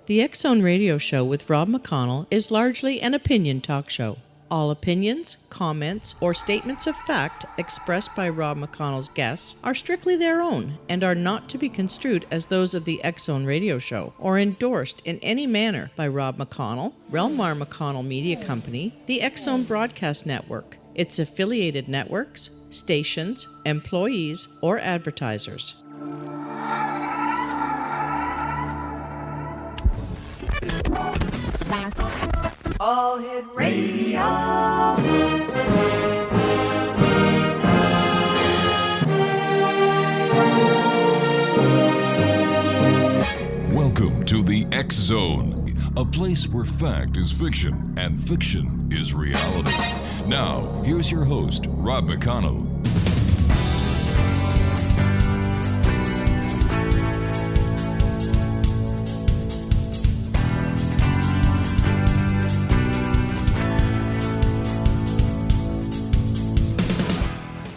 The X-Zone Radio Show with Rob McConnell is largely an opinion talk show. All opinions, comments, or statements of fact expressed by Rob McConnell's guests are strictly their own and are not to be construed as those of the X-Zone Radio Show or endorsed in any manner by Rob McConnell, REL-MAR McConnell Media Company, the X-Zone Broadcast Network, its affiliated networks, stations, employees, or advertisers. All Hit Radio. Welcome to the X Zone, a place where fact is fiction and fiction is reality. Now, here's your host, Rob McConnell.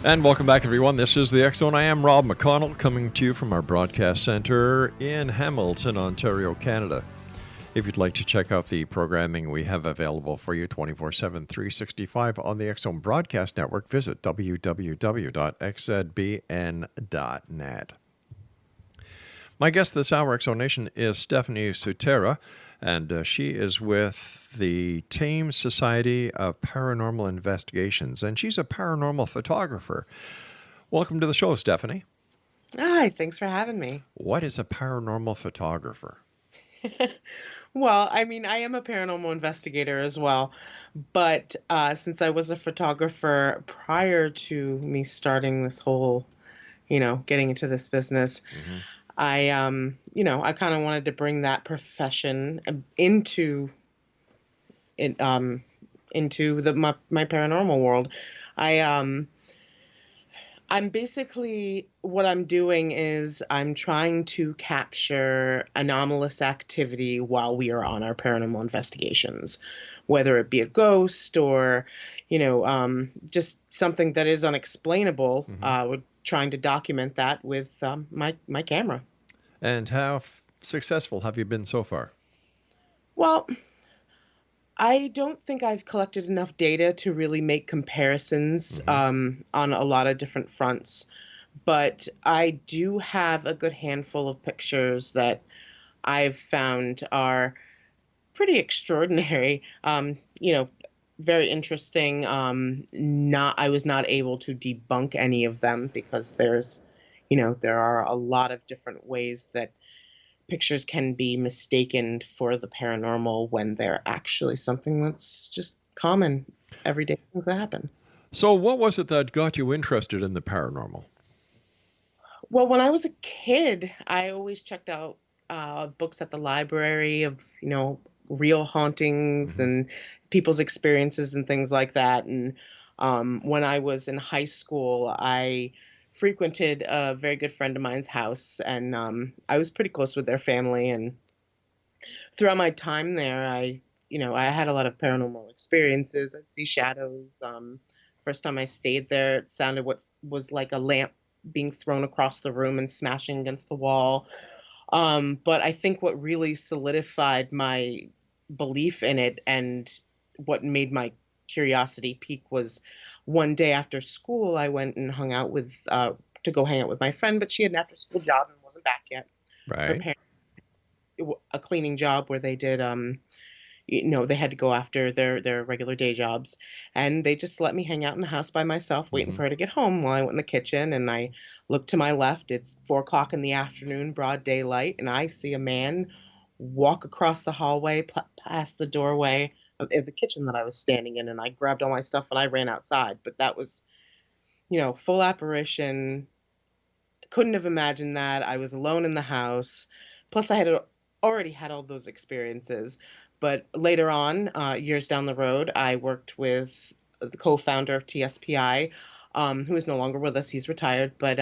And welcome back, everyone. This is the X-Zone. I am Rob McConnell, coming to you from our broadcast center in Hamilton, Ontario, Canada. If you'd like to check out the programming we have available for you 24/7, 365 on the X-Zone Broadcast Network, visit www.xzbn.net. My guest this hour, X-Zone Nation, is Stephanie Sutera, and she is with the Thames Society of Paranormal Investigations, and she's a paranormal photographer. Welcome to the show, Stephanie. Hi, thanks for having me. What is a paranormal photographer? Well, I mean, I am a paranormal investigator as well, but since I was a photographer prior to me starting this whole, getting into this business, I kind of wanted to bring that profession into my paranormal world. I'm basically, what I'm doing is I'm trying to capture anomalous activity while we are on our paranormal investigations, whether it be a ghost or, just something that is unexplainable. We're trying to document that with my camera. And how successful have you been so far? Well, I don't think I've collected enough data to really make comparisons on a lot of different fronts, but I do have a good handful of pictures that I've found are pretty extraordinary. Very interesting. I was not able to debunk any of them because there are a lot of different ways that pictures can be mistaken for the paranormal when they're actually something that's just common, everyday things that happen. So what was it that got you interested in the paranormal? Well, when I was a kid, I always checked out books at the library of, real hauntings and people's experiences and things like that. And when I was in high school, I frequented a very good friend of mine's house, and I was pretty close with their family. And throughout my time there, I had a lot of paranormal experiences. I'd see shadows. First time I stayed there, it sounded what was like a lamp being thrown across the room and smashing against the wall. But I think what really solidified my belief in it and what made my curiosity peak was one day after school, I went and hung out to go hang out with my friend, but she had an after school job and wasn't back yet. Right. Her parents, a cleaning job where they did, they had to go after their regular day jobs, and they just let me hang out in the house by myself, waiting for her to get home while I went in the kitchen. And I looked to my left. It's 4:00 in the afternoon, broad daylight, and I see a man walk across the hallway, past the doorway of the kitchen that I was standing in, and I grabbed all my stuff and I ran outside. But that was, full apparition. Couldn't have imagined that. I was alone in the house. Plus, I had already had all those experiences. But later on, years down the road, I worked with the co-founder of T.S.P.I, who is no longer with us. He's retired, but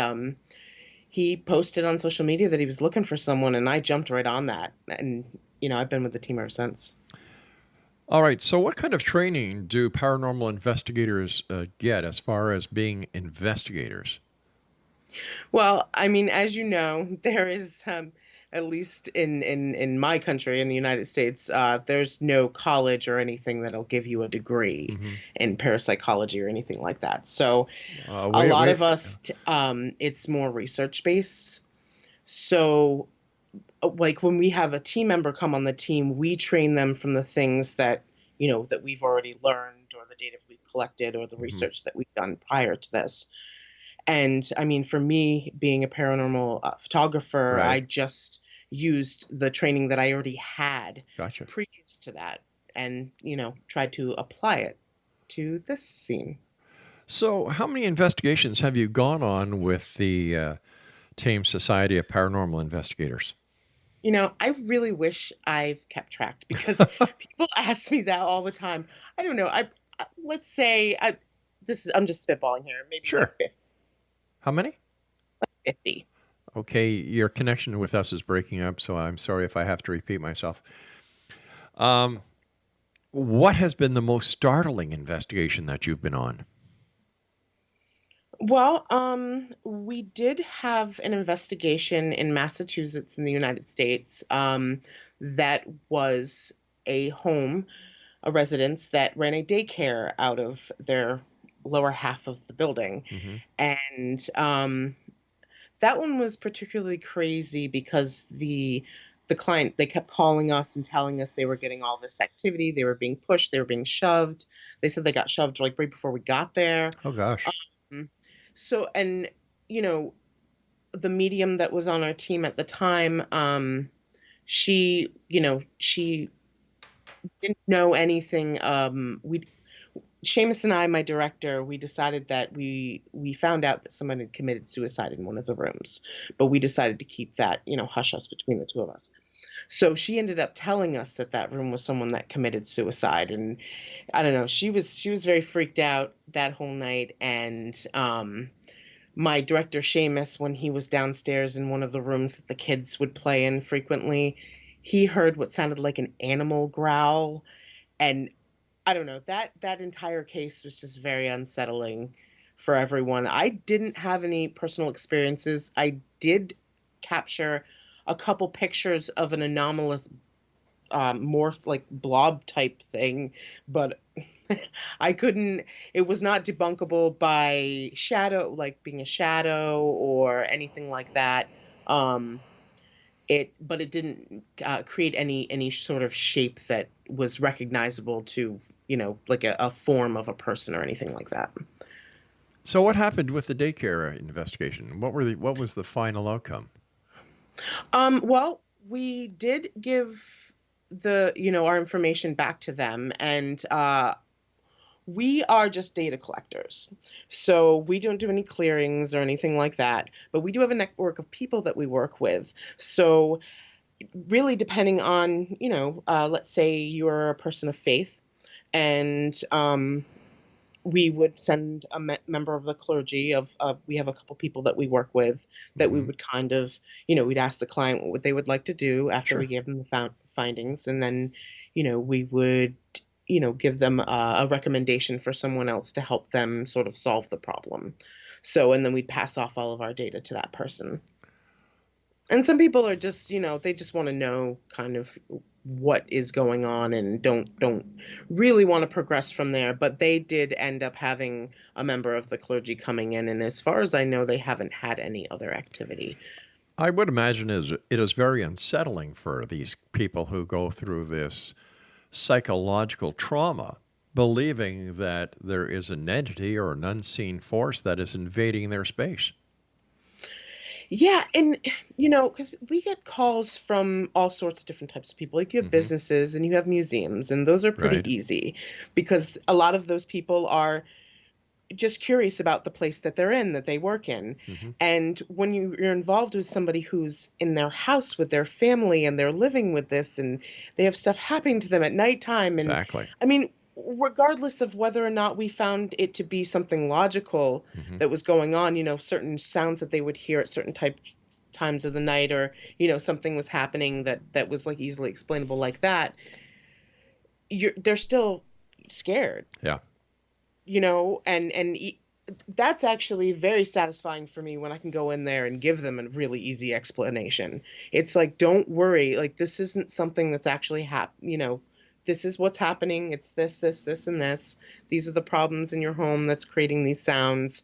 he posted on social media that he was looking for someone, and I jumped right on that. And, I've been with the team ever since. All right. So what kind of training do paranormal investigators get as far as being investigators? Well, I mean, as you know, there is at least in my country, in the United States, there's no college or anything that'll give you a degree in parapsychology or anything like that. So a Wait, lot wait. of us, it's more research based. So like when we have a team member come on the team, we train them from the things that, that we've already learned, or the data we've collected, or the research that we've done prior to this. And I mean, for me, being a paranormal photographer, I Right. just used the training that I already had Gotcha. previous to that, and, tried to apply it to this scene. So, how many investigations have you gone on with the Thames Society of Paranormal Investigators? I really wish I've kept track because people ask me that all the time. I don't know. Let's say I'm just spitballing here. Maybe like Sure. How many? 50. Okay, your connection with us is breaking up, so I'm sorry if I have to repeat myself. What has been the most startling investigation that you've been on? Well, we did have an investigation in Massachusetts in the United States, that was a home, a residence that ran a daycare out of their lower half of the building. And that one was particularly crazy because the client, they kept calling us and telling us they were getting all this activity, they were being pushed, they were being shoved. They said they got shoved like right before we got there. Oh, gosh. Um, so, and you know, the medium that was on our team at the time, she didn't know anything. We Seamus and I, my director, we decided that we found out that someone had committed suicide in one of the rooms, but we decided to keep that, hush hush between the two of us. So she ended up telling us that that room was someone that committed suicide, and I don't know, she was very freaked out that whole night. And my director Seamus, when he was downstairs in one of the rooms that the kids would play in frequently, he heard what sounded like an animal growl. And I don't know, that entire case was just very unsettling for everyone. I didn't have any personal experiences. I did capture a couple pictures of an anomalous morph like blob type thing, but I couldn't, it was not debunkable by shadow, like being a shadow or anything like that. Um, but it didn't create any sort of shape that was recognizable to, like a form of a person or anything like that. So, what happened with the daycare investigation? What was the final outcome? Well, we did give our information back to them, and we are just data collectors. So we don't do any clearings or anything like that, but we do have a network of people that we work with. So really depending on, let's say you're a person of faith, and we would send a member of the clergy we have a couple people that we work with that we would kind of, we'd ask the client what they would like to do after we Sure. gave them the findings. And then, we would, give them a recommendation for someone else to help them sort of solve the problem. So, and then we'd pass off all of our data to that person. And some people are just, they just want to know kind of what is going on and don't really want to progress from there. But they did end up having a member of the clergy coming in, and as far as I know, they haven't had any other activity. I would imagine it is very unsettling for these people who go through this psychological trauma, believing that there is an entity or an unseen force that is invading their space. Yeah, and because we get calls from all sorts of different types of people. Like you have businesses and you have museums, and those are pretty Right. easy because a lot of those people are just curious about the place that they're in, that they work in. And when you're involved with somebody who's in their house with their family and they're living with this and they have stuff happening to them at nighttime. And Exactly. I mean, regardless of whether or not we found it to be something logical that was going on, certain sounds that they would hear at certain times of the night, or, something was happening that was like easily explainable like that, they're still scared. Yeah. And that's actually very satisfying for me when I can go in there and give them a really easy explanation. It's like, don't worry, like this isn't something that's actually this is what's happening. It's this, and this. These are the problems in your home that's creating these sounds.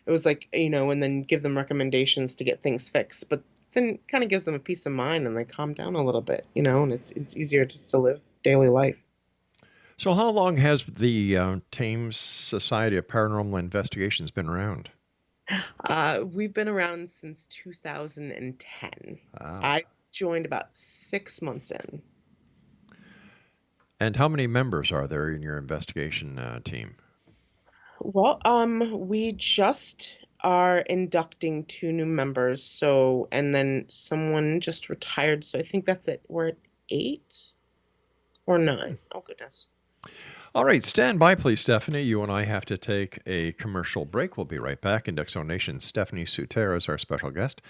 It was like, and then give them recommendations to get things fixed. But then kind of gives them a peace of mind and they calm down a little bit, and it's easier just to live daily life. So how long has the Thames Society of Paranormal Investigations been around? We've been around since 2010. Wow. I joined about 6 months in. And how many members are there in your investigation team? Well, we just are inducting 2 new members. And then someone just retired. So I think that's it. We're at 8 or 9. Oh, goodness. All right, stand by, please, Stephanie. You and I have to take a commercial break. We'll be right back. In X Zone Nation, Stephanie Sutera is our special guest,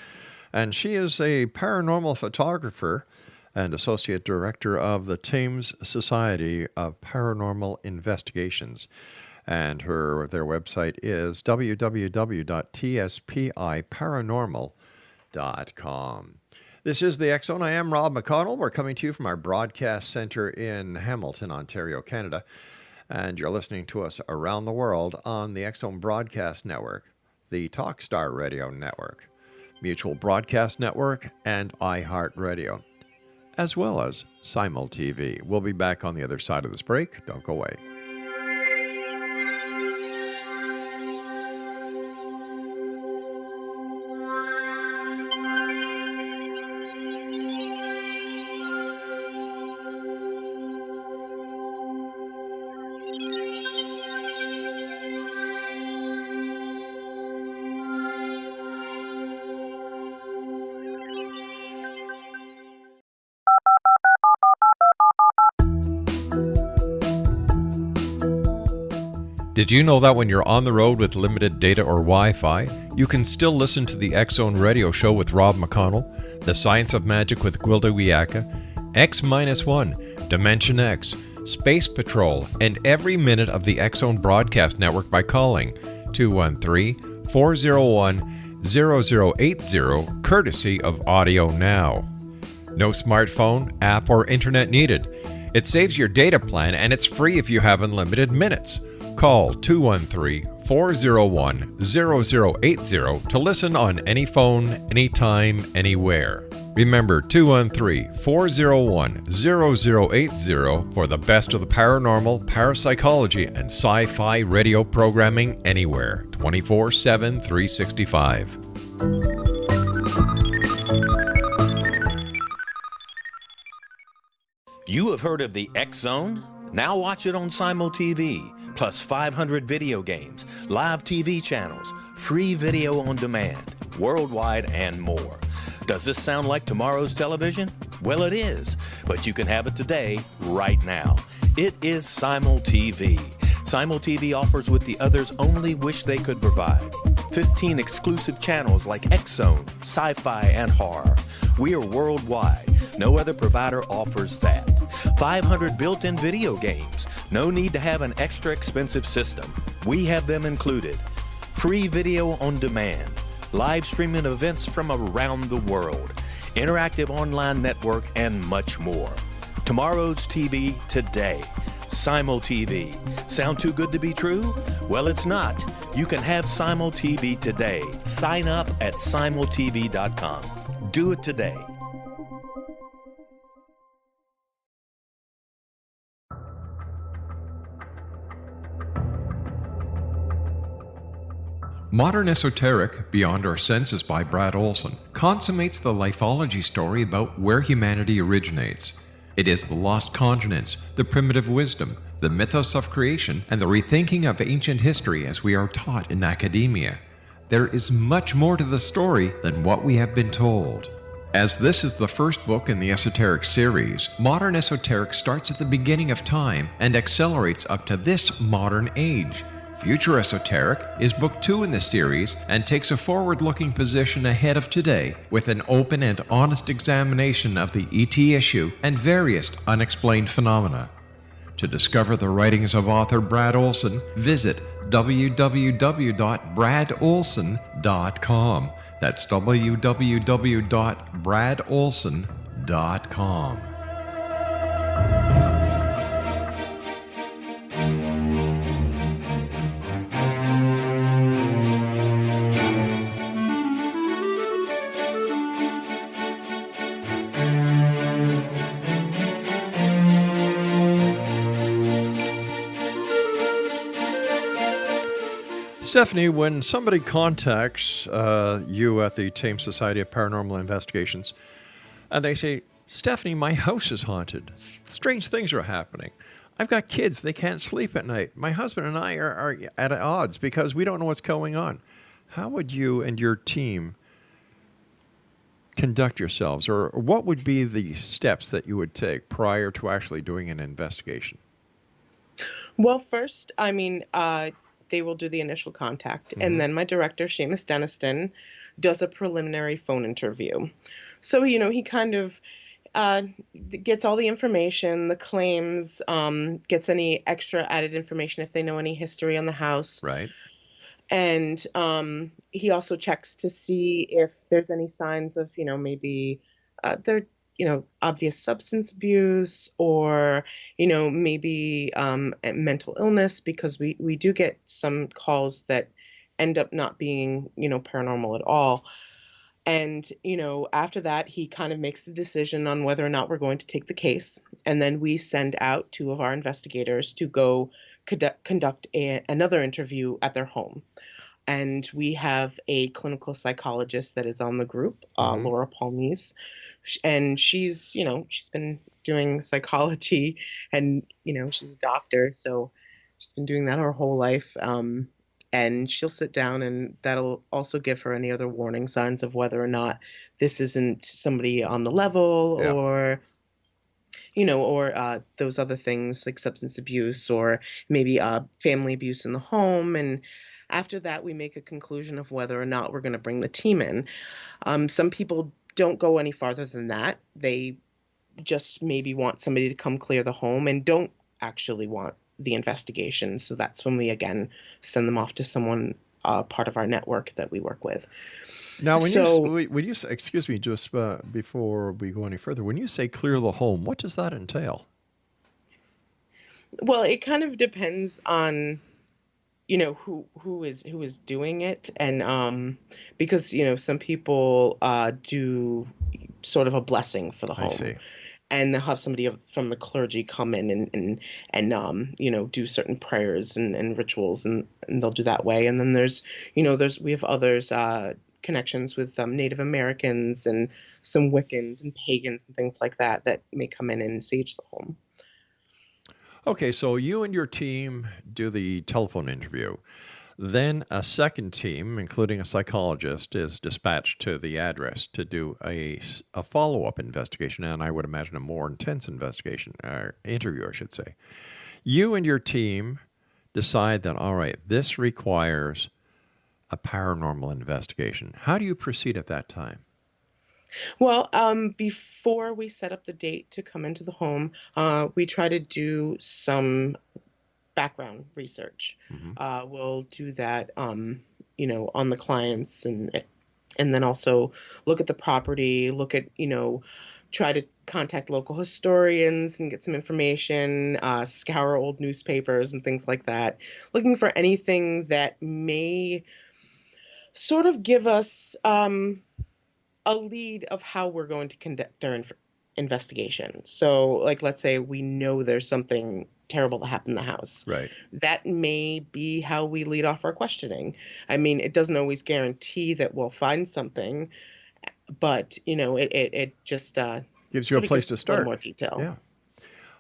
and she is a paranormal photographer and associate director of the Thames Society of Paranormal Investigations. And their website is www.tspiparanormal.com. This is the X Zone. I am Rob McConnell. We're coming to you from our broadcast center in Hamilton, Ontario, Canada. And you're listening to us around the world on the X Zone Broadcast Network, the Talkstar Radio Network, Mutual Broadcast Network, and iHeartRadio, as well as Simul TV. We'll be back on the other side of this break. Don't go away. Did you know that when you're on the road with limited data or Wi-Fi, you can still listen to the X Zone Radio Show with Rob McConnell, The Science of Magic with Gwilda Wiyaka, X-1, Dimension X, Space Patrol, and every minute of the X Zone Broadcast Network by calling 213-401-0080, courtesy of Audio Now. No smartphone, app, or internet needed. It saves your data plan and it's free if you have unlimited minutes. Call 213-401-0080 to listen on any phone, anytime, anywhere. Remember 213-401-0080 for the best of the paranormal, parapsychology, and sci-fi radio programming anywhere, 24/7, 365. You have heard of the X Zone? Now watch it on Simul TV. Plus 500 video games, live TV channels, free video on demand, worldwide, and more. Does this sound like tomorrow's television? Well, it is, but you can have it today, right now. It is Simul TV. Simul TV offers what the others only wish they could provide. 15 exclusive channels like X Zone, Sci-Fi, and Horror. We are worldwide. No other provider offers that. 500 built-in video games. No need to have an extra expensive system. We have them included. Free video on demand. Live streaming events from around the world. Interactive online network, and much more. Tomorrow's TV today. Simul TV. Sound too good to be true? Well, it's not. You can have Simul TV today. Sign up at simultv.com. Do it today. Modern Esoteric, Beyond Our Senses by Brad Olson, consummates the lifology story about where humanity originates. It is the lost continents, the primitive wisdom, the mythos of creation, and the rethinking of ancient history as we are taught in academia. There is much more to the story than what we have been told. As this is the first book in the Esoteric series, Modern Esoteric starts at the beginning of time and accelerates up to this modern age. Future Esoteric is book 2 in the series and takes a forward-looking position ahead of today with an open and honest examination of the ET issue and various unexplained phenomena. To discover the writings of author Brad Olson, visit www.bradolson.com. That's www.bradolson.com. Stephanie, when somebody contacts you at the Thames Society of Paranormal Investigations, and they say, Stephanie, my house is haunted. Strange things are happening. I've got kids. They can't sleep at night. My husband and I are at odds because we don't know what's going on. How would you and your team conduct yourselves? Or what would be the steps that you would take prior to actually doing an investigation? Well, first, they will do the initial contact, and then my director, Seamus Deniston, does a preliminary phone interview. So, he kind of gets all the information, the claims, gets any extra added information if they know any history on the house. Right. And he also checks to see if there's any signs of, maybe there obvious substance abuse or, maybe mental illness, because we do get some calls that end up not being, paranormal at all. And, after that, he kind of makes the decision on whether or not we're going to take the case. And then we send out 2 of our investigators to go conduct another interview at their home. And we have a clinical psychologist that is on the group, Laura Palmise, and she's been doing psychology, and she's a doctor, so she's been doing that her whole life. And she'll sit down, and that'll also give her any other warning signs of whether or not this isn't somebody on the level, or those other things like substance abuse or maybe family abuse in the home. And after that, we make a conclusion of whether or not we're going to bring the team in. Some people don't go any farther than that. They just maybe want somebody to come clear the home and don't actually want the investigation. So that's when we, again, send them off to someone part of our network that we work with. Now, when you say, excuse me, just before we go any further, when you say clear the home, what does that entail? Well, it kind of depends on who is doing it, and because some people do sort of a blessing for the home. I see. And they'll have somebody from the clergy come in and do certain prayers and rituals, and they'll do that way. And then we have others connections with Native Americans and some Wiccans and pagans and things like that may come in and sage the home. Okay, so you and your team do the telephone interview. Then a second team, including a psychologist, is dispatched to the address to do a follow-up investigation, and I would imagine a more intense interview, I should say. You and your team decide that, all right, this requires a paranormal investigation. How do you proceed at that time? Well, before we set up the date to come into the home, we try to do some background research. We'll do that, on the clients, and then also look at the property, try to contact local historians and get some information, scour old newspapers and things like that, looking for anything that may sort of give us a lead of how we're going to conduct our investigation. So, like, let's say we know there's something terrible that happened in the house. Right. That may be how we lead off our questioning. I mean, it doesn't always guarantee that we'll find something, but, it just gives you a place to start. A little more detail. Yeah.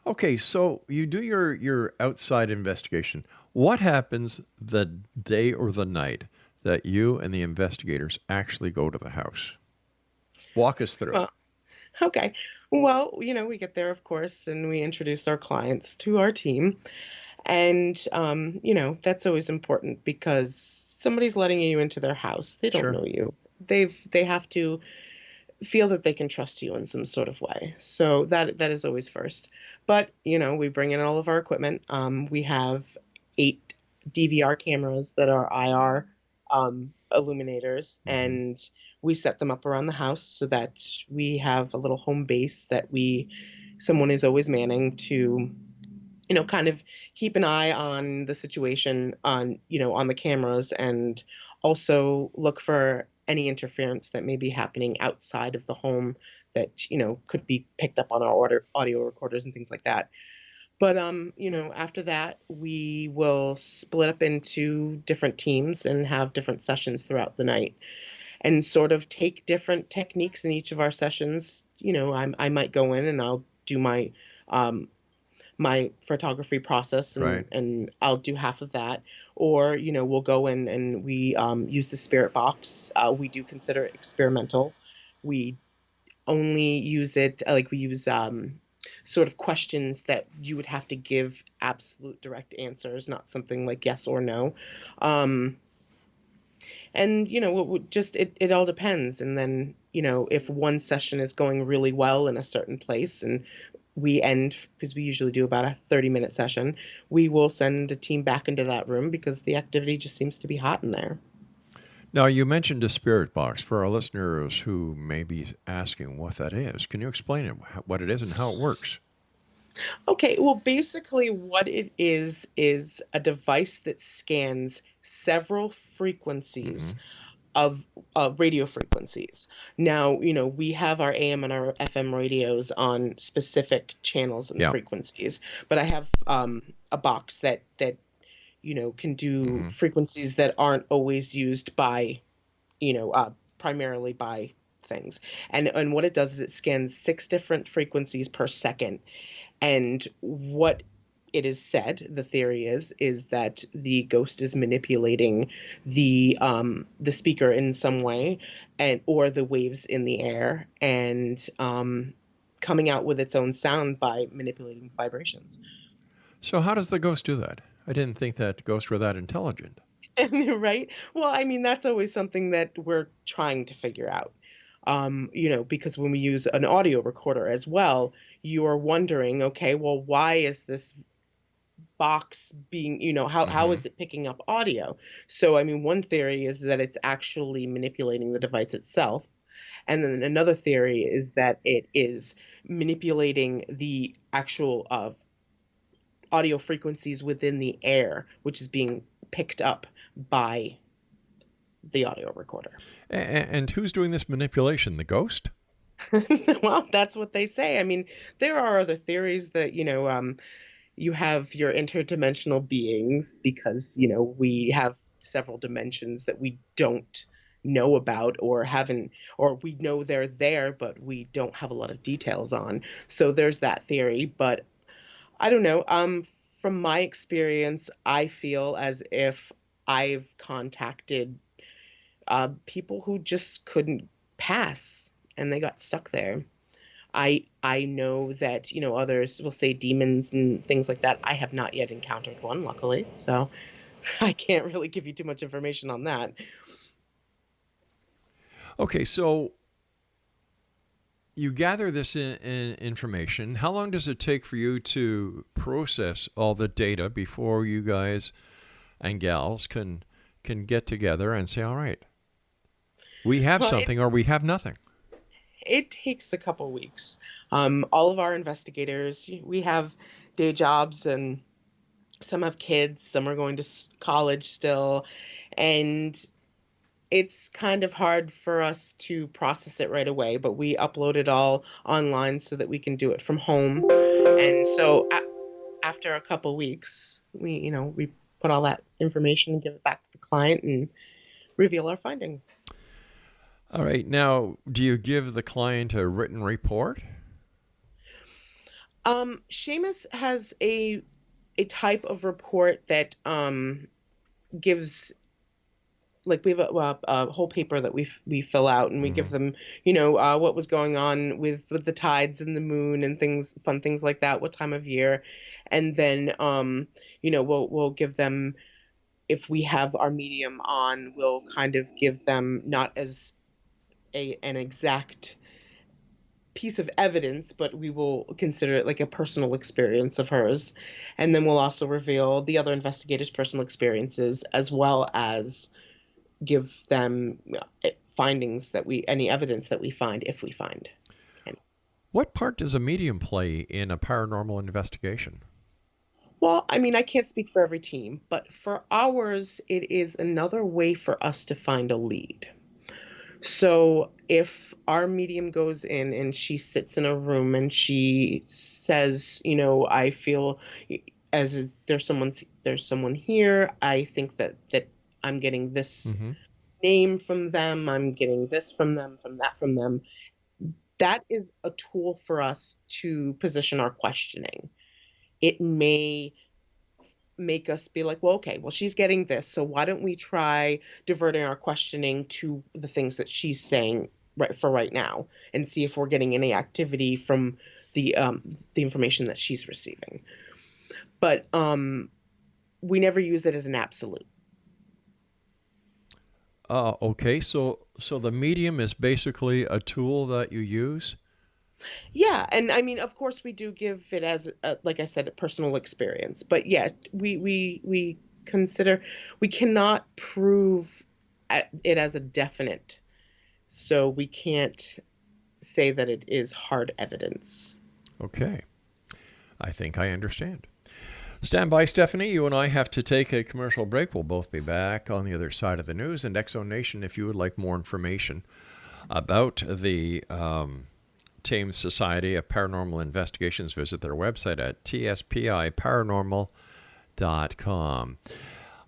Okay, so you do your outside investigation. What happens the day or the night that you and the investigators actually go to the house? Walk us through. Well, okay. Well, we get there, of course, and we introduce our clients to our team. And, that's always important because somebody's letting you into their house. They don't know you. They have to feel that they can trust you in some sort of way. So that is always first. But, we bring in all of our equipment. We have 8 DVR cameras that are IR illuminators, and we set them up around the house so that we have a little home base that someone is always manning to, kind of keep an eye on the situation on the cameras, and also look for any interference that may be happening outside of the home that, could be picked up on our audio recorders and things like that. But, after that, we will split up into different teams and have different sessions throughout the night, and sort of take different techniques in each of our sessions. I might go in and I'll do my photography process, and, Right. and I'll do half of that. Or, we'll go in and we use the spirit box. We do consider it experimental. We only use it, like we use sort of questions that you would have to give absolute direct answers, not something like yes or no. And, it all depends. And then, if one session is going really well in a certain place and we end, because we usually do about a 30-minute session, we will send a team back into that room because the activity just seems to be hot in there. Now, you mentioned a spirit box. For our listeners who may be asking what that is, can you explain it, what it is and how it works? Okay, well, basically what it is a device that scans several frequencies of radio frequencies. Now, we have our AM and our FM radios on specific channels and Yeah. frequencies, but I have a box that can do frequencies that aren't always used by, primarily by things. And what it does is it scans 6 different frequencies per second. And what it is said, the theory is that the ghost is manipulating the speaker in some way, or the waves in the air, and coming out with its own sound by manipulating vibrations. So how does the ghost do that? I didn't think that ghosts were that intelligent. Right? Well, I mean, that's always something that we're trying to figure out. Because when we use an audio recorder as well, you are wondering, okay, well, why is this box being, how is it picking up audio? So, I mean, one theory is that it's actually manipulating the device itself. And then another theory is that it is manipulating the actual audio frequencies within the air, which is being picked up by the audio recorder. And who's doing this manipulation? The ghost? Well, that's what they say. I mean, there are other theories that, you have your interdimensional beings because, we have several dimensions that we don't know about or we know they're there, but we don't have a lot of details on. So there's that theory, but I don't know. From my experience, I feel as if I've contacted people who just couldn't pass and they got stuck there. I know that, others will say demons and things like that. I have not yet encountered one, luckily, so I can't really give you too much information on that. Okay, so you gather this information. How long does it take for you to process all the data before you guys and gals can get together and say, all right, we have something or we have nothing? It takes a couple weeks. All of our investigators, we have day jobs, and some have kids, some are going to college still, and it's kind of hard for us to process it right away, but we upload it all online so that we can do it from home. And so after a couple weeks, we put all that information and give it back to the client and reveal our findings. All right. Now, do you give the client a written report? Seamus has a type of report that gives, like, we have a whole paper that we fill out, and we give them, what was going on with the tides and the moon and fun things like that, what time of year, and then we'll give them, if we have our medium on, we'll kind of give them not as an exact piece of evidence, but we will consider it like a personal experience of hers. And then we'll also reveal the other investigators' personal experiences, as well as give them findings that any evidence that we find, if we find any. What part does a medium play in a paranormal investigation? Well, I mean, I can't speak for every team, but for ours, it is another way for us to find a lead. So if our medium goes in and she sits in a room and she says, I feel there's someone here. I think that I'm getting this name from them. I'm getting this from them, from that from them. That is a tool for us to position our questioning. It may make us be like, well, okay, well, she's getting this, so why don't we try diverting our questioning to the things that she's saying right now, and see if we're getting any activity from the information that she's receiving. But we never use it as an absolute. Okay, so the medium is basically a tool that you use? Yeah, and I mean, of course, we do give it as, like I said, a personal experience. But yeah, we consider, we cannot prove it as a definite, so we can't say that it is hard evidence. Okay, I think I understand. Stand by, Stephanie. You and I have to take a commercial break. We'll both be back on the other side of the news. And X Zone Nation, if you would like more information about the Thames Society of Paranormal Investigations, visit their website at T.S.P.I.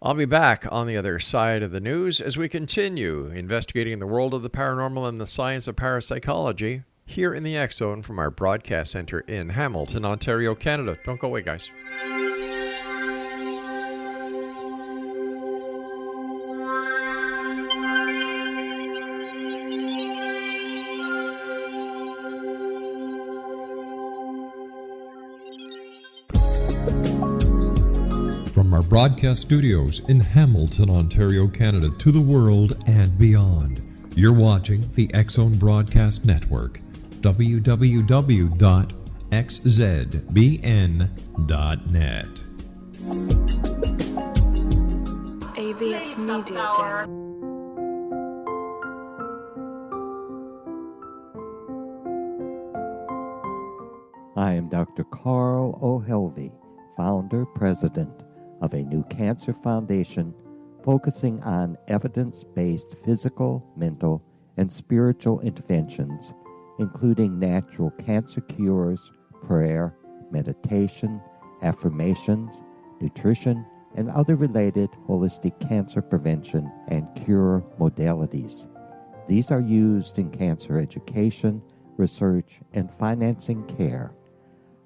I'll be back on the other side of the news as we continue investigating the world of the paranormal and the science of parapsychology here in the X Zone from our broadcast center in Hamilton, Ontario, Canada. Don't go away, guys. From our broadcast studios in Hamilton, Ontario, Canada, to the world and beyond, you're watching the X Zone Broadcast Network, www.xzbn.net. AVS Media Den. I am Dr. Carl O'Helvey, founder, president of a new cancer foundation focusing on evidence-based physical, mental, and spiritual interventions, including natural cancer cures, prayer, meditation, affirmations, nutrition, and other related holistic cancer prevention and cure modalities. These are used in cancer education, research, and financing care.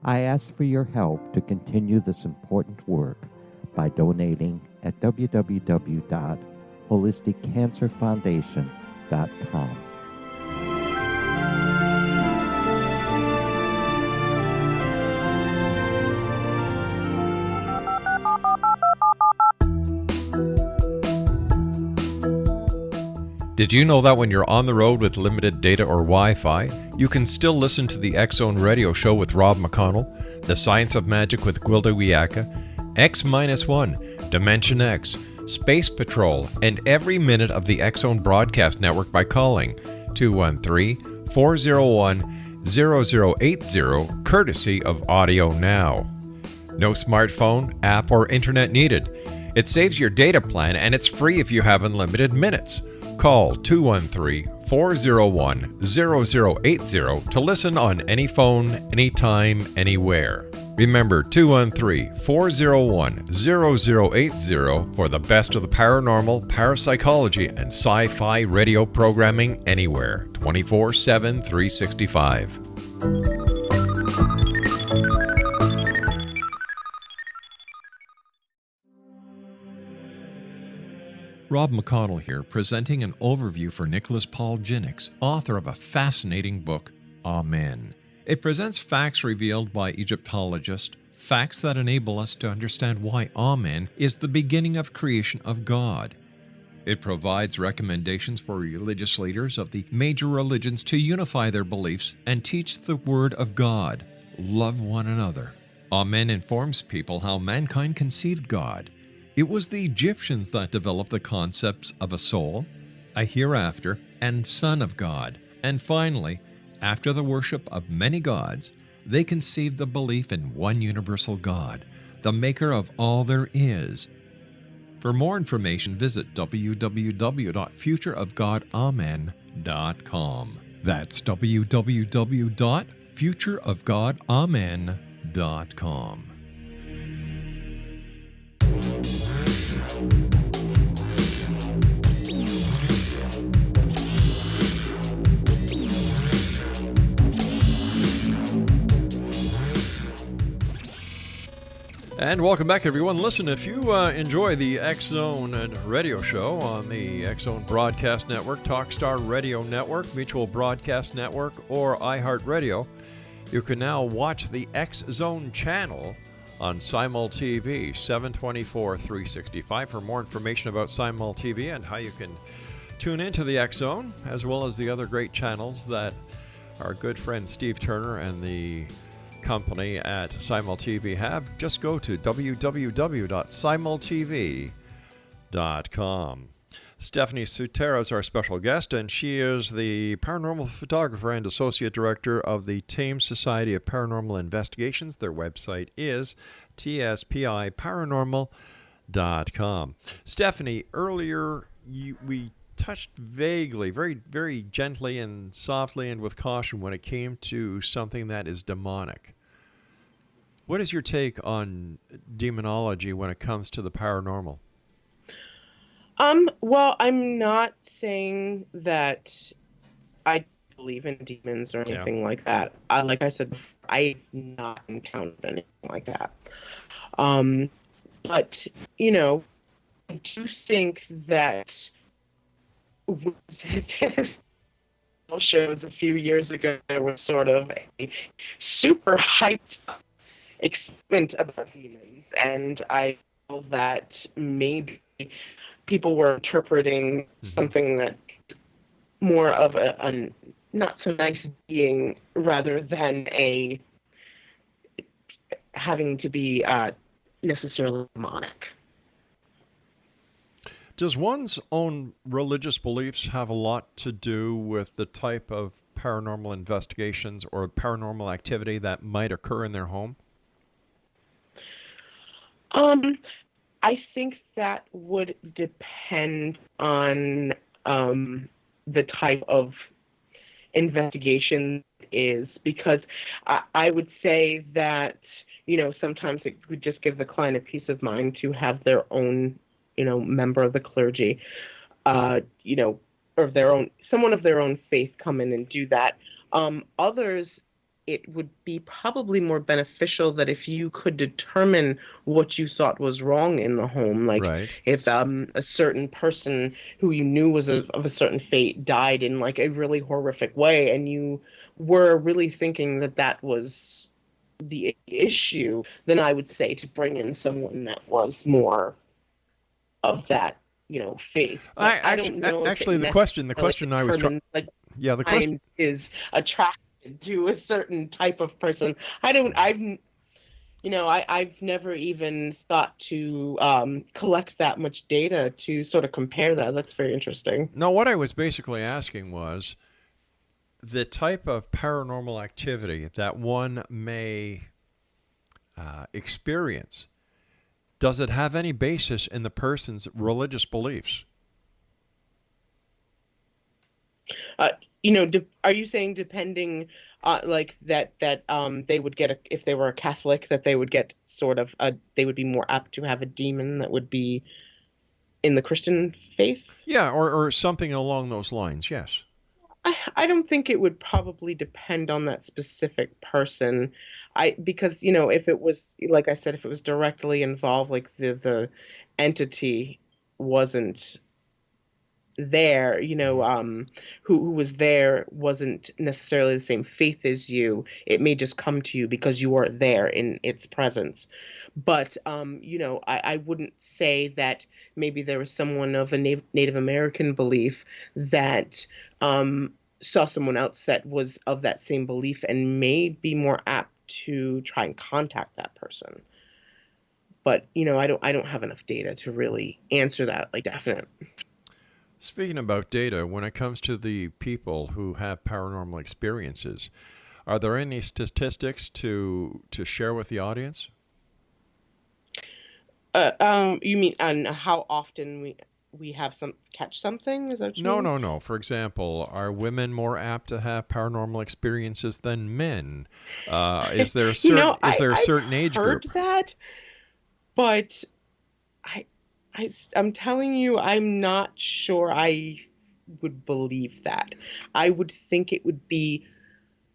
I ask for your help to continue this important work by donating at www.holisticcancerfoundation.com. Did you know that when you're on the road with limited data or Wi-Fi, you can still listen to the X Zone Radio Show with Rob McConnell, The Science of Magic with Gwilda Wiyaka, X-1, Dimension X, Space Patrol, and every minute of the X Zone Broadcast Network by calling 213-401-0080, courtesy of Audio Now. No smartphone, app, or internet needed. It saves your data plan and it's free if you have unlimited minutes. Call 213-401-0080 to listen on any phone, anytime, anywhere. Remember 213-401-0080 for the best of the paranormal, parapsychology, and sci-fi radio programming anywhere, 24/7, 365. Rob McConnell here, presenting an overview for Nicholas Paul Jennings, author of a fascinating book, Amen. It presents facts revealed by Egyptologists, facts that enable us to understand why Amen is the beginning of creation of God. It provides recommendations for religious leaders of the major religions to unify their beliefs and teach the Word of God. Love one another. Amen informs people how mankind conceived God. It was the Egyptians that developed the concepts of a soul, a hereafter, and Son of God. And finally, after the worship of many gods, they conceived the belief in one universal God, the maker of all there is. For more information, visit www.futureofgodamen.com. That's www.futureofgodamen.com. And welcome back, everyone. Listen, if you enjoy the X-Zone radio show on the X-Zone Broadcast Network, Talkstar Radio Network, Mutual Broadcast Network, or iHeartRadio, you can now watch the X-Zone channel on Simul TV, 724 365. For more information about Simul TV and how you can tune into the X-Zone, as well as the other great channels that our good friend Steve Turner and the company at Simul TV have, just go to www.simultv.com. Stephanie Sutera is our special guest, and she is the paranormal photographer and associate director of the Thames Society of Paranormal Investigations. Their website is T.S.P.I. paranormal.com. Stephanie, earlier we touched vaguely, very, very gently and softly and with caution when it came to something that is demonic. What is your take on demonology when it comes to the paranormal? Well, I'm not saying that I believe in demons or anything like that. Like I said before, I've not encountered anything like that. But, you know, I do think that this shows a few years ago, there was sort of a super hyped excitement about demons, and I feel that maybe people were interpreting something that more of a not so nice being rather than a having to be necessarily demonic. Does one's own religious beliefs have a lot to do with the type of paranormal investigations or paranormal activity that might occur in their home? I think that would depend on the type of investigation is, because I would say that, you know, sometimes it would just give the client a peace of mind to have their own, you know, member of the clergy, you know, or their own, someone of their own faith come in and do that. Others, it would be probably more beneficial that if you could determine what you thought was wrong in the home, like if a certain person who you knew was of a certain fate died in like a really horrific way, and you were really thinking that that was the issue, then I would say to bring in someone that was more of that, you know, faith. I don't know. Actually, the question I was trying, like, the question is attracted to a certain type of person. I've never even thought to collect that much data to sort of compare that. That's very interesting. No, what I was basically asking was the type of paranormal activity that one may experience. Does it have any basis in the person's religious beliefs? You know, are you saying depending, like that they would get if they were a Catholic, that they would get sort of they would be more apt to have a demon that would be in the Christian faith? Yeah, or something along those lines. Yes. I don't think it would probably depend on that specific person. Because, you know, if it was, like I said, if it was directly involved, like the entity wasn't there, who was there wasn't necessarily the same faith as you. It may just come to you because you are there in its presence. But, I wouldn't say that maybe there was someone of a Native American belief that saw someone else that was of that same belief and may be more apt to try and contact that person. But, I don't have enough data to really answer that, like, definite. Speaking about data, when it comes to the people who have paranormal experiences, are there any statistics to share with the audience? You mean on how often we have catch something? Is that what you mean? No. For example, are women more apt to have paranormal experiences than men? Is there a certain I've certain age heard group? that, but I'm telling you, I'm not sure I would believe that. I would think it would be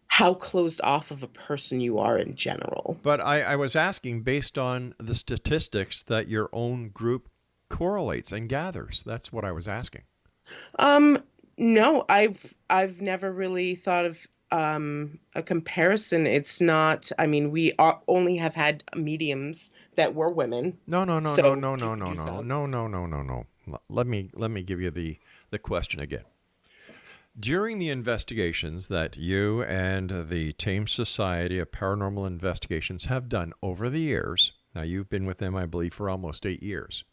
how closed off of a person you are in general. But I was asking based on the statistics that your own group correlates and gathers. That's what I was asking. No, I've never really thought of a comparison. It's not. I mean, only have had mediums that were women. No. So you could use that. No. Let me give you the question again. During the investigations that you and the Thames Society of Paranormal Investigations have done over the years, now you've been with them, I believe, for almost 8 years.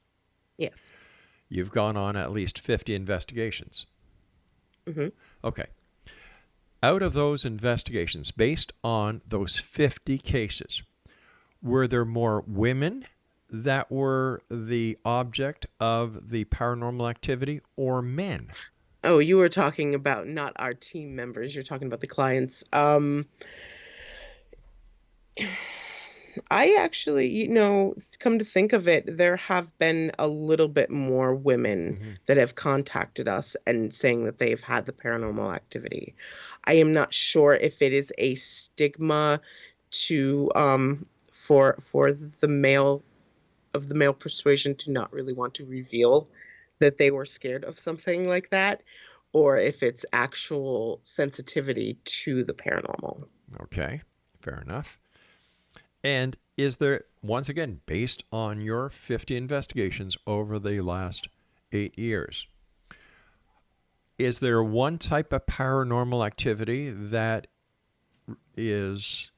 Yes. You've gone on at least 50 investigations. Mm-hmm. Okay. Out of those investigations, based on those 50 cases, were there more women that were the object of the paranormal activity or men? Oh, you were talking about not our team members. You're talking about the clients. I actually, come to think of it, there have been a little bit more women that have contacted us and saying that they've had the paranormal activity. I am not sure if it is a stigma to for the male persuasion to not really want to reveal that they were scared of something like that, or if it's actual sensitivity to the paranormal. Okay, fair enough. And is there, once again, based on your 50 investigations over the last 8 years, is there one type of paranormal activity that has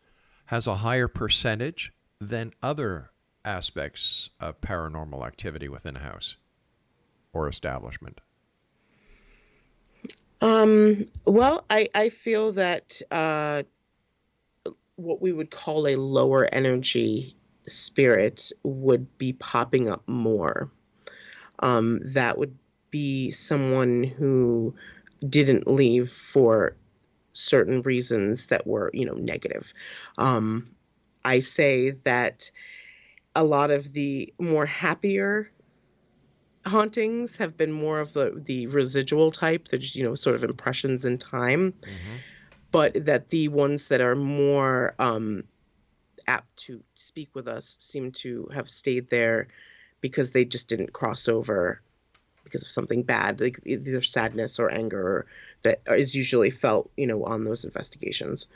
a higher percentage than other aspects of paranormal activity within a house or establishment? Well, I feel that what we would call a lower energy spirit would be popping up more. That would be someone who didn't leave for certain reasons that were, negative. I say that a lot of the more happier hauntings have been more of the residual type. They're just, sort of impressions in time. Mm-hmm. But that the ones that are more apt to speak with us seem to have stayed there because they just didn't cross over because of something bad, like either sadness or anger that is usually felt, on those investigations.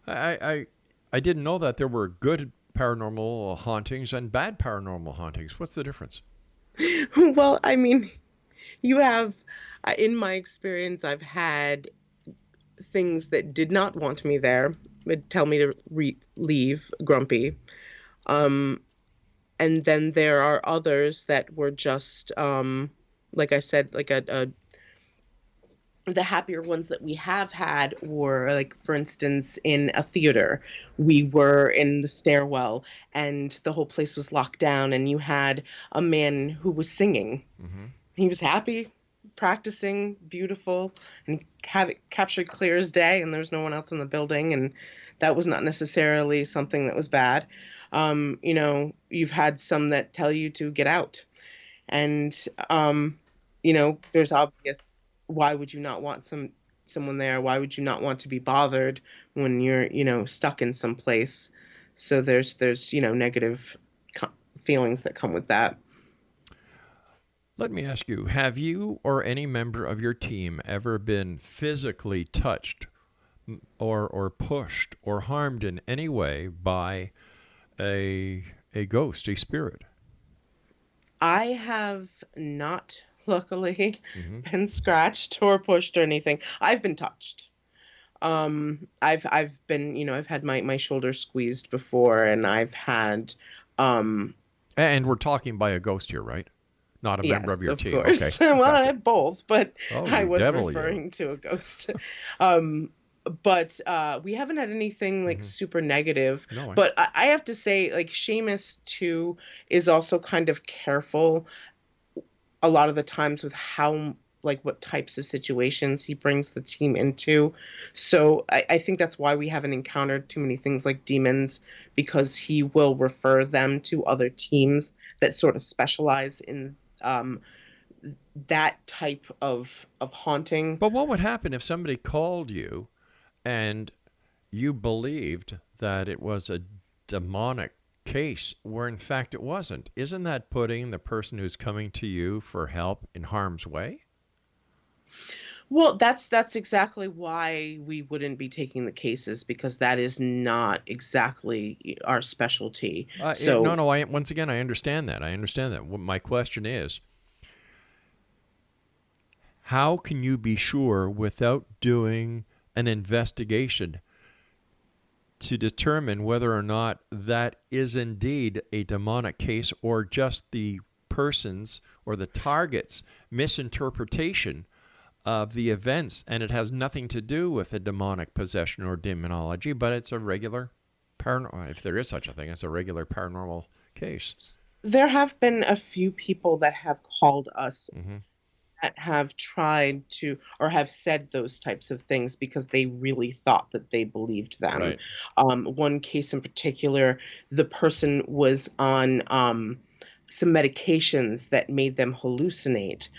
I didn't know that there were good paranormal hauntings and bad paranormal hauntings. What's the difference? Well, I mean, you have, in my experience, I've had things that did not want me there, would tell me to leave grumpy. And then there are others that were just, like I said, like the happier ones that we have had were, like, for instance, in a theater. We were in the stairwell and the whole place was locked down and you had a man who was singing. Mm-hmm. He was happy, practicing, beautiful, and have it captured clear as day, and there was no one else in the building, and that was not necessarily something that was bad. You've had some that tell you to get out, and there's obvious, why would you not want someone there? Why would you not want to be bothered when you're stuck in some place? So there's negative feelings that come with that. Let me ask you, have you or any member of your team ever been physically touched or pushed or harmed in any way by a ghost, a spirit? I have not, luckily, been scratched or pushed or anything. I've been touched. I've been, I've had my shoulder squeezed before, and I've had, And we're talking by a ghost here, right? Not a member of your team. Course. Okay. Well, Gotcha. I have both, but I was devil, referring to a ghost. But we haven't had anything like super negative. No, but I have to say, like, Seamus too is also kind of careful a lot of the times with how, like, what types of situations he brings the team into. So I think that's why we haven't encountered too many things like demons, because he will refer them to other teams that sort of specialize in that type of haunting. But what would happen if somebody called you and you believed that it was a demonic case where in fact it wasn't? Isn't that putting the person who's coming to you for help in harm's way? Well, that's exactly why we wouldn't be taking the cases, because that is not exactly our specialty. Once again, I understand that. What my question is, how can you be sure without doing an investigation to determine whether or not that is indeed a demonic case or just the person's or the target's misinterpretation of the events, and it has nothing to do with a demonic possession or demonology, but it's a regular paranormal, if there is such a thing, it's a regular paranormal case? There have been a few people that have called us that have tried to, or have said those types of things because they really thought that they believed them. Right. One case in particular, the person was on some medications that made them hallucinate,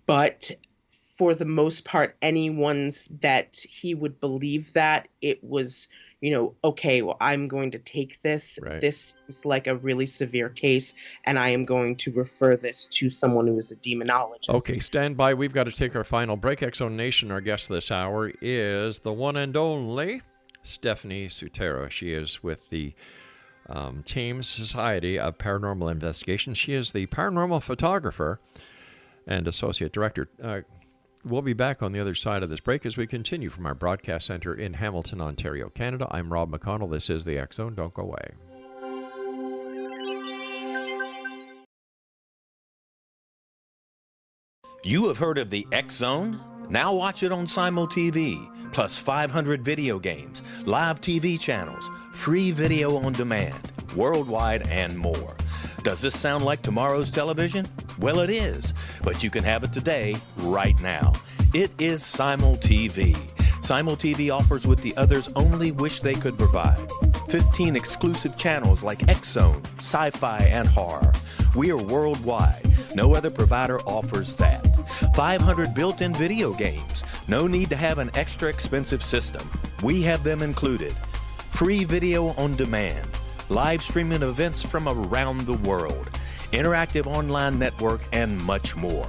but for the most part, anyone's that he would believe that it was, okay, well, I'm going to take this. Right. This is like a really severe case, and I am going to refer this to someone who is a demonologist. Okay, stand by. We've got to take our final break. X-Zone Nation, our guest this hour is the one and only Stephanie Sutera. She is with the Thames Society of Paranormal Investigation. She is the paranormal photographer and associate director. We'll be back on the other side of this break as we continue from our broadcast center in Hamilton, Ontario, Canada. I'm Rob McConnell. This is the X-Zone. Don't go away. You have heard of the X-Zone? Now watch it on Simul TV, plus 500 video games, live TV channels, free video on demand, worldwide, and more. Does this sound like tomorrow's television? Well, it is, but you can have it today, right now. It is Simul TV. Simul TV offers what the others only wish they could provide. 15 exclusive channels like X-Zone, Sci-Fi, and Horror. We are worldwide. No other provider offers that. 500 built-in video games. No need to have an extra expensive system. We have them included. Free video on demand. Live streaming events from around the world. Interactive online network, and much more.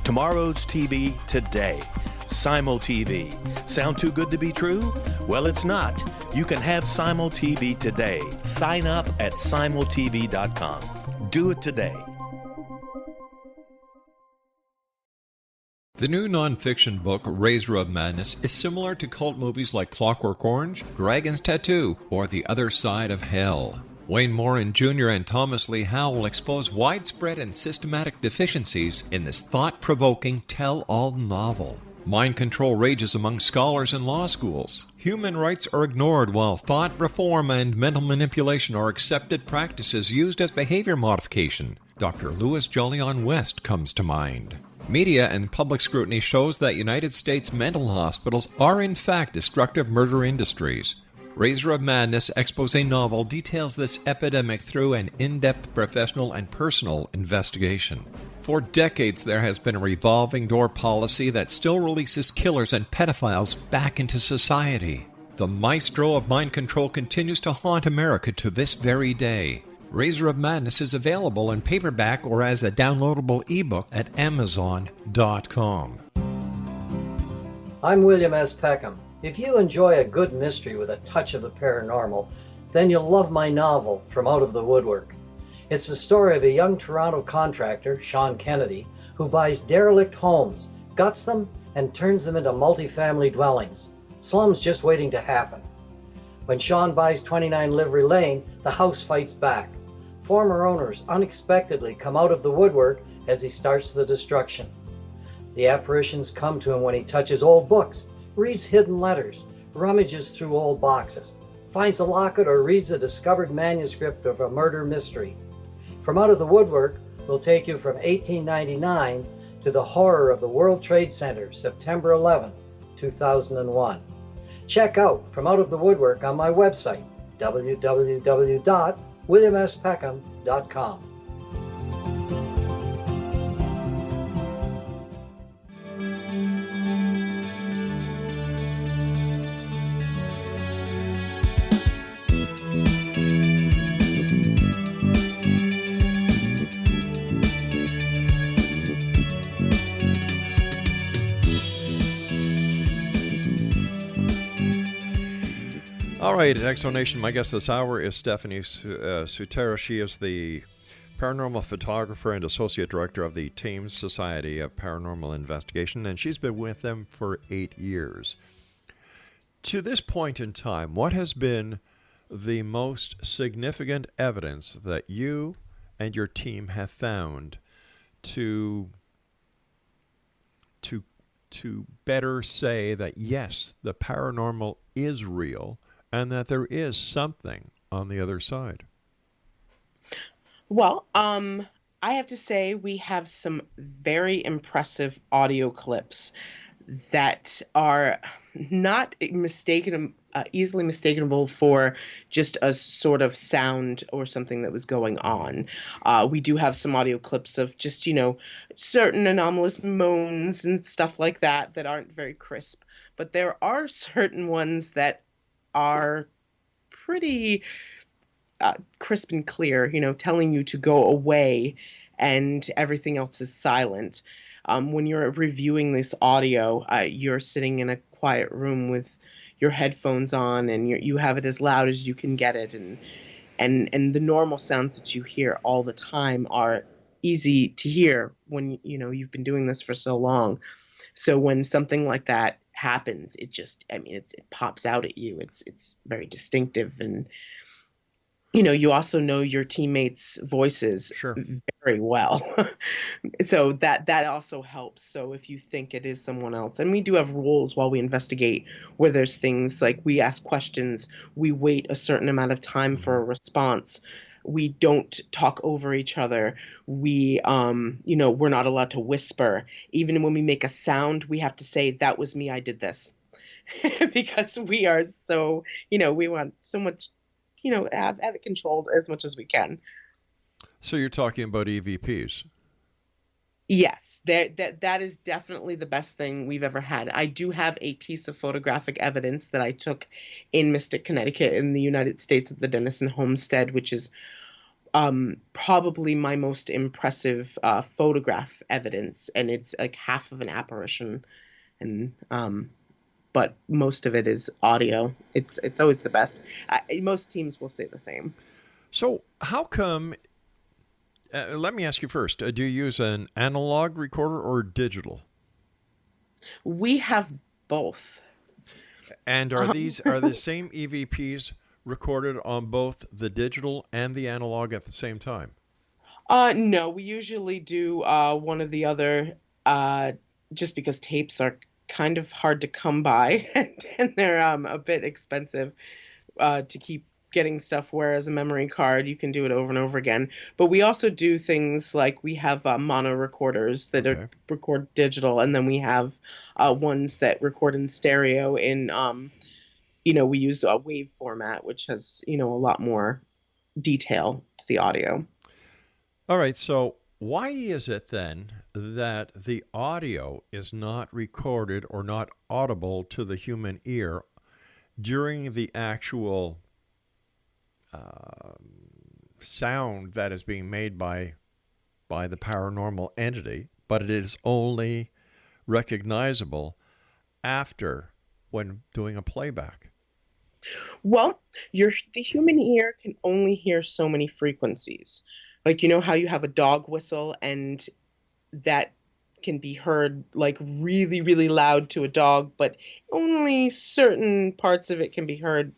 Tomorrow's TV today. Simul TV. Sound too good to be true? Well, it's not. You can have Simul TV today. Sign up at simultv.com. Do it today. The new nonfiction book, Razor of Madness, is similar to cult movies like Clockwork Orange, Dragon's Tattoo, or The Other Side of Hell. Wayne Morin Jr. and Thomas Lee Howe will expose widespread and systematic deficiencies in this thought-provoking tell-all novel. Mind control rages among scholars in law schools. Human rights are ignored while thought reform and mental manipulation are accepted practices used as behavior modification. Dr. Louis Jolyon West comes to mind. Media and public scrutiny shows that United States mental hospitals are in fact destructive murder industries. Razor of Madness expose novel details this epidemic through an in-depth professional and personal investigation. For decades, there has been a revolving door policy that still releases killers and pedophiles back into society. The maestro of mind control continues to haunt America to this very day. Razor of Madness is available in paperback or as a downloadable ebook at Amazon.com. I'm William S. Peckham. If you enjoy a good mystery with a touch of the paranormal, then you'll love my novel, From Out of the Woodwork. It's the story of a young Toronto contractor, Sean Kennedy, who buys derelict homes, guts them, and turns them into multifamily dwellings. Slums just waiting to happen. When Sean buys 29 Livery Lane, the house fights back. Former owners unexpectedly come out of the woodwork as he starts the destruction. The apparitions come to him when he touches old books, reads hidden letters, rummages through old boxes, finds a locket, or reads a discovered manuscript of a murder mystery. From Out of the Woodwork will take you from 1899 to the horror of the World Trade Center, September 11, 2001. Check out From Out of the Woodwork on my website, www.williamspeckham.com. All right, Exonation, my guest this hour is Stephanie Sutera. She is the paranormal photographer and associate director of the Thames Society of Paranormal Investigation, and she's been with them for 8 years. To this point in time, what has been the most significant evidence that you and your team have found to better say that, yes, the paranormal is real, and that there is something on the other side? Well, I have to say we have some very impressive audio clips that are not easily mistakenable for just a sort of sound or something that was going on. We do have some audio clips of just, certain anomalous moans and stuff like that that aren't very crisp. But there are certain ones that are pretty crisp and clear, telling you to go away and everything else is silent. When you're reviewing this audio, you're sitting in a quiet room with your headphones on and you have it as loud as you can get it. And the normal sounds that you hear all the time are easy to hear when, you've been doing this for so long. So when something like that happens, it pops out at you. It's very distinctive. And, you also know your teammates' voices very well. So that also helps. So if you think it is someone else, and we do have rules while we investigate where there's things like we ask questions, we wait a certain amount of time for a response. We don't talk over each other. We, we're not allowed to whisper. Even when we make a sound, we have to say, "That was me, I did this." Because we are so, we want so much, have it controlled as much as we can. So you're talking about EVPs? Yes, that is definitely the best thing we've ever had. I do have a piece of photographic evidence that I took in Mystic, Connecticut in the United States at the Denison Homestead, which is probably my most impressive photograph evidence. And it's like half of an apparition. And but most of it is audio. It's always the best. Most teams will say the same. So how come, let me ask you first, do you use an analog recorder or digital? We have both. And are the same EVPs recorded on both the digital and the analog at the same time? No, we usually do one or the other, just because tapes are kind of hard to come by and they're a bit expensive to keep getting stuff, whereas a memory card, you can do it over and over again. But we also do things like we have mono recorders that are record digital, and then we have ones that record in stereo in, we use a wave format, which has, a lot more detail to the audio. All right, so why is it then that the audio is not recorded or not audible to the human ear during the actual sound that is being made by the paranormal entity, but it is only recognizable after when doing a playback. Well, the human ear can only hear so many frequencies. Like, you know how you have a dog whistle and that can be heard like really, really loud to a dog, but only certain parts of it can be heard,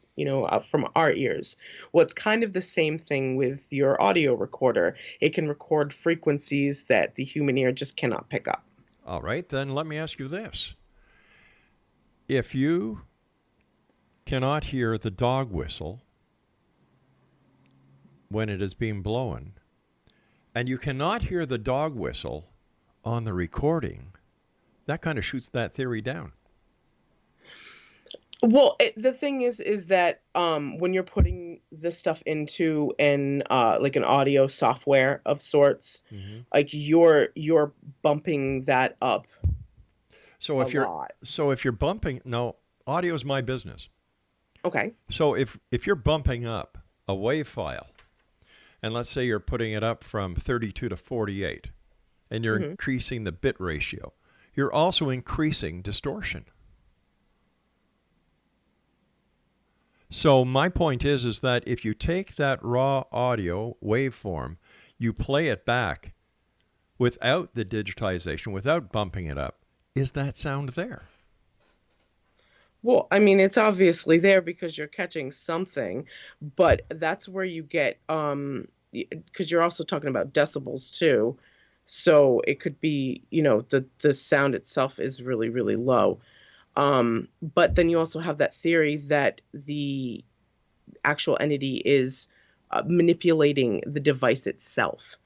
from our ears. Well, it's kind of the same thing with your audio recorder. It can record frequencies that the human ear just cannot pick up. All right, then let me ask you this. If you cannot hear the dog whistle when it is being blown, and you cannot hear the dog whistle on the recording, that kind of shoots that theory down. Well, the thing is that when you're putting this stuff into an audio software of sorts, like you're bumping that up. So if you're bumping, no, audio is my business. Okay. So if you're bumping up a WAV file, and let's say you're putting it up from 32 to 48, and you're increasing the bit ratio, you're also increasing distortion. So my point is that if you take that raw audio waveform, you play it back without the digitization, without bumping it up, is that sound there? Well, I mean, it's obviously there because you're catching something, but that's where you get, because you're also talking about decibels too. So it could be, the sound itself is really, really low. But then you also have that theory that the actual entity is manipulating the device itself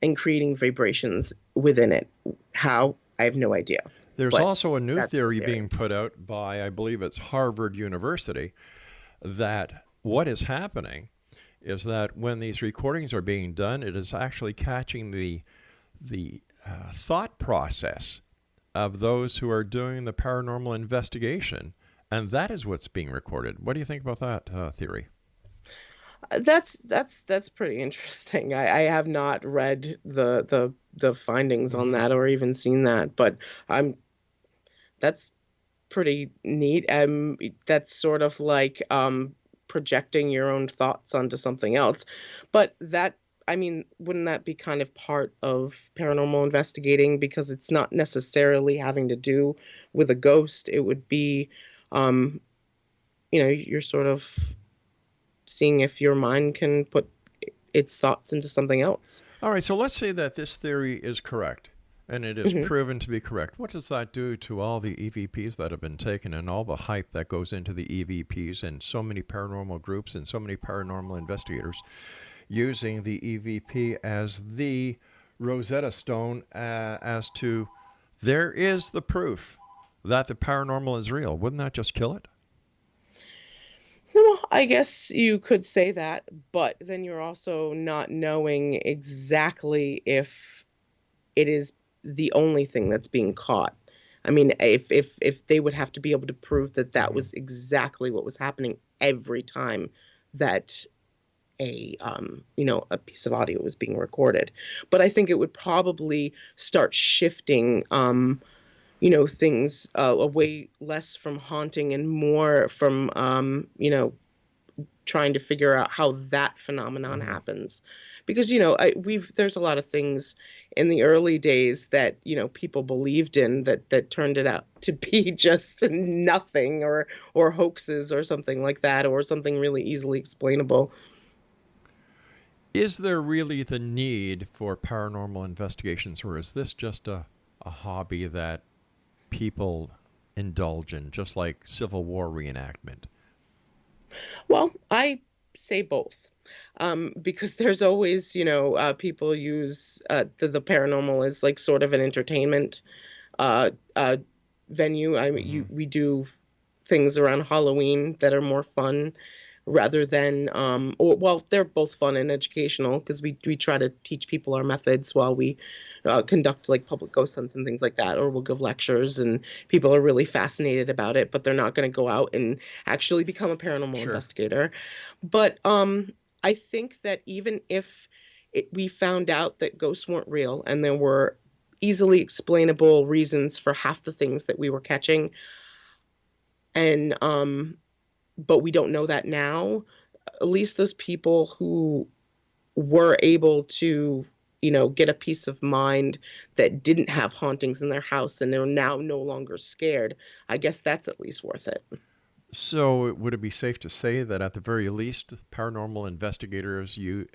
and creating vibrations within it. How? I have no idea. There's also a new theory being put out by, I believe it's Harvard University, that what is happening is that when these recordings are being done, it is actually catching the thought process of those who are doing the paranormal investigation, and that is what's being recorded. What do you think about that theory? That's pretty interesting. I have not read the findings on that or even seen that, but that's pretty neat. That's sort of like projecting your own thoughts onto something else. But wouldn't that be kind of part of paranormal investigating, because it's not necessarily having to do with a ghost? It would be, you're sort of seeing if your mind can put its thoughts into something else. All right, so let's say that this theory is correct, and it is proven to be correct. What does that do to all the EVPs that have been taken and all the hype that goes into the EVPs and so many paranormal groups and so many paranormal investigators using the EVP as the Rosetta Stone as to there is the proof that the paranormal is real? Wouldn't that just kill it? No, I guess you could say that, but then you're also not knowing exactly if it is the only thing that's being caught. I mean, if they would have to be able to prove that was exactly what was happening every time that a piece of audio was being recorded. But I think it would probably start shifting things away less from haunting and more from trying to figure out how that phenomenon happens. Because there's a lot of things in the early days that people believed in that turned it out to be just nothing or hoaxes or something like that, or something really easily explainable. Is there really the need for paranormal investigations, or is this just a hobby that people indulge in, just like Civil War reenactment? Well, I say both. Because there's always, people use the paranormal as like sort of an entertainment venue. I mean, we do things around Halloween that are more fun rather than, they're both fun and educational, because we try to teach people our methods while we conduct like public ghost hunts and things like that, or we'll give lectures, and people are really fascinated about it, but they're not going to go out and actually become a paranormal investigator. But I think that even if we found out that ghosts weren't real and there were easily explainable reasons for half the things that we were catching, and but we don't know that now, at least those people who were able to, get a peace of mind that didn't have hauntings in their house and they're now no longer scared, I guess that's at least worth it. So would it be safe to say that at the very least, paranormal investigators, you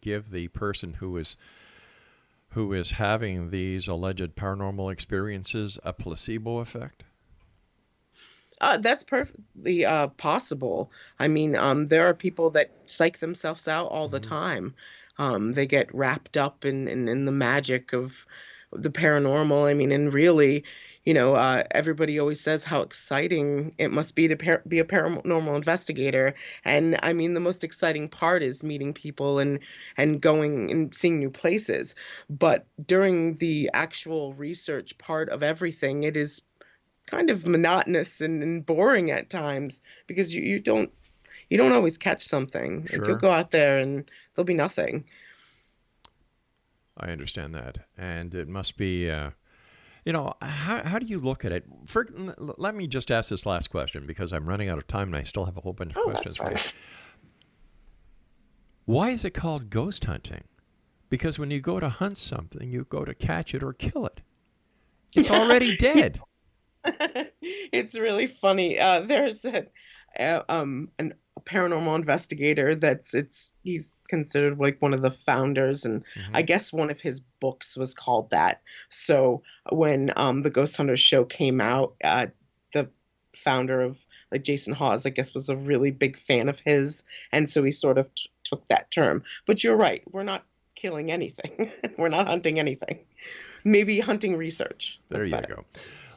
give the person who is having these alleged paranormal experiences a placebo effect? That's perfectly possible. I mean, there are people that psych themselves out all the time. They get wrapped up in the magic of the paranormal. I mean, and really, everybody always says how exciting it must be to be a paranormal investigator. And I mean, the most exciting part is meeting people and going and seeing new places. But during the actual research part of everything, it is kind of monotonous and boring at times, because you don't always catch something. Sure. Like, you'll go out there and there'll be nothing. I understand that, and it must be. How do you look at it? Let me just ask this last question, because I'm running out of time and I still have a whole bunch of questions for you. Why is it called ghost hunting? Because when you go to hunt something, you go to catch it or kill it. It's already dead. It's really funny. There's a paranormal investigator he's considered like one of the founders, and I guess one of his books was called that. So when the Ghost Hunters show came out, the founder of, like, Jason Hawes, I guess, was a really big fan of his, and so he sort of took that term. But you're right, we're not killing anything. We're not hunting anything. Maybe hunting research. There you go.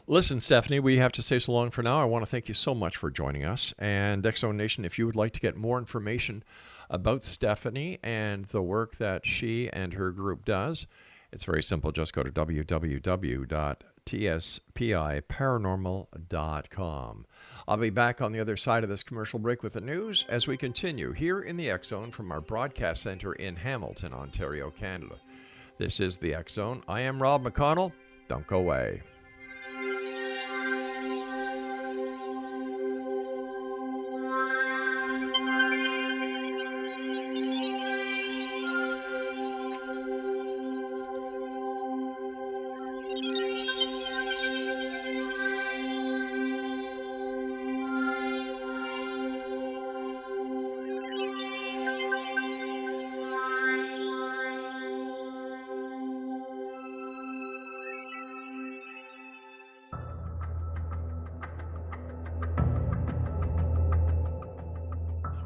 Listen, Stephanie, we have to say so long for now. I want to thank you so much for joining us. And X-Zone Nation, if you would like to get more information about Stephanie and the work that she and her group does, it's very simple. Just go to www.T.S.P.I paranormal.com. I'll be back on the other side of this commercial break with the news as we continue here in the X-Zone from our broadcast center in Hamilton, Ontario, Canada. This is the X-Zone. I am Rob McConnell. Don't go away.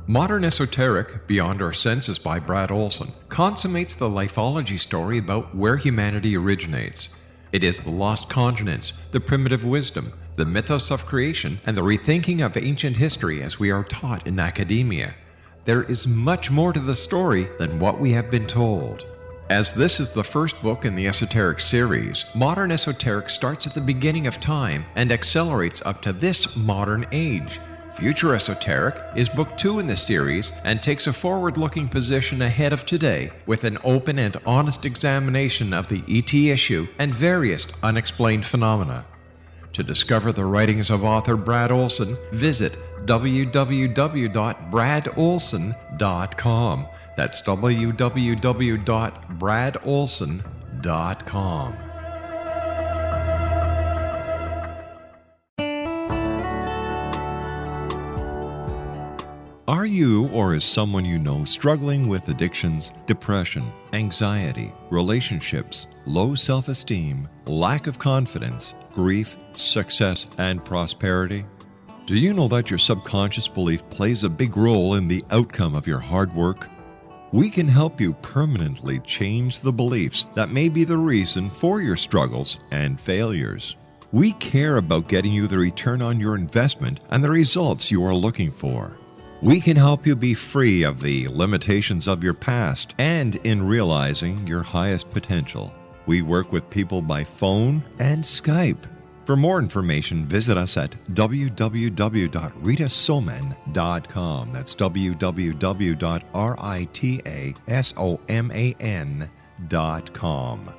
Modern Esoteric, Beyond Our Senses by Brad Olson, consummates the lifology story about where humanity originates. It is the lost continents, the primitive wisdom, the mythos of creation, and the rethinking of ancient history as we are taught in academia. There is much more to the story than what we have been told. As this is the first book in the Esoteric series, Modern Esoteric starts at the beginning of time and accelerates up to this modern age. Future Esoteric is book 2 in the series and takes a forward-looking position ahead of today with an open and honest examination of the ET issue and various unexplained phenomena. To discover the writings of author Brad Olson, visit www.bradolson.com. That's www.bradolson.com. Are you or is someone you know struggling with addictions, depression, anxiety, relationships, low self-esteem, lack of confidence, grief, success, and prosperity? Do you know that your subconscious belief plays a big role in the outcome of your hard work? We can help you permanently change the beliefs that may be the reason for your struggles and failures. We care about getting you the return on your investment and the results you are looking for. We can help you be free of the limitations of your past and in realizing your highest potential. We work with people by phone and Skype. For more information, visit us at www.ritasoman.com. That's www.ritasoman.com.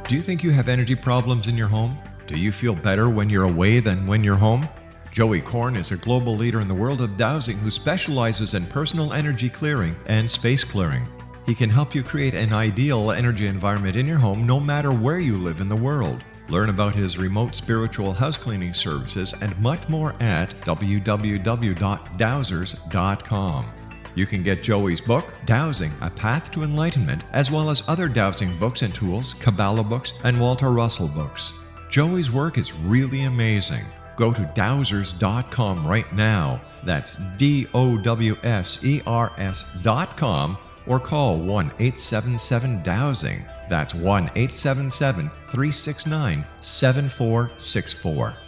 Do you think you have energy problems in your home? Do you feel better when you're away than when you're home? Joey Korn is a global leader in the world of dowsing who specializes in personal energy clearing and space clearing. He can help you create an ideal energy environment in your home no matter where you live in the world. Learn about his remote spiritual house cleaning services and much more at www.dowsers.com. You can get Joey's book, Dowsing, A Path to Enlightenment, as well as other dowsing books and tools, Kabbalah books, and Walter Russell books. Joey's work is really amazing. Go to dowsers.com right now. That's DOWSERS.com or call 1-877-DOWSING. That's 1-877-369-7464.